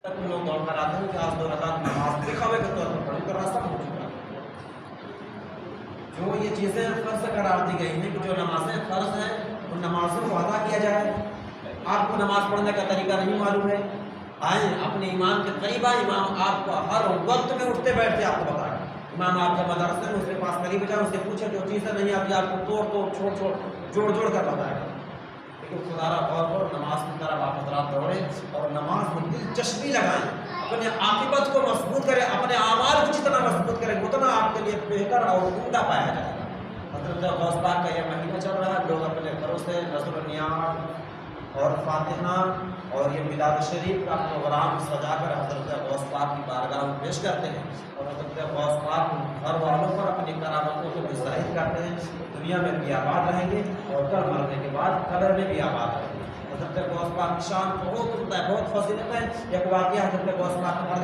تم لوگ دوڑ کر آتے ہیں کہ آج 2 رکعت نماز دکھاوے کے طور پر پڑھی تو راستہ ہو چکا ہے۔ جو یہ چیزیں فرض قرار دی گئی ہیں کہ جو نمازیں فرض ہیں ان نمازوں کو ادا کیا جائے۔ آپ کو نماز پڑھنے کا طریقہ نہیں معلوم ہے، آئیں اپنے ایمان کے قریب آئیں، امام آپ کو ہر وقت میں اٹھتے بیٹھتے آپ کو بتائیں۔ امام آپ کے مدرسے میں اس کے پاس قریب جائیں، اس سے پوچھیں جو چیزیں نہیں آتی آپ کو توڑ چھوڑ جوڑ کر بتائیں۔ لیکن خدا را غور پر نماز کی طرف آپ حضرات دوڑیں اور نماز میں دلچسپی لگائیں، اپنے عاقبت کو مضبوط کریں، اپنے اعمال کو جتنا مضبوط کریں اتنا آپ کے لیے بہتر اور عمدہ پایا جائے گا۔ حضرت غوث پاک کا یہ مہینہ چل رہا ہے، لوگ اپنے گھروں سے نذر و نیاز اور فاتحہ اور یہ میلاد شریف کا پروگرام سجا کر حضرت غوث پاک کی بارگاہ میں پیش کرتے ہیں اور حضرت غوث پاک گھر والوں پر اپنی کرامتوں کو بھی ظاہر کرتے ہیں۔ دنیا میں بھی آباد رہیں گے اور کل مرنے کے بعد قبر میں بھی آباد رہیں گے۔ حضرت غوث پاک کی شان بہت عمدہ ہے، بہت فضیلت ہے۔ ایک واقعہ حضرت غوث پاک کا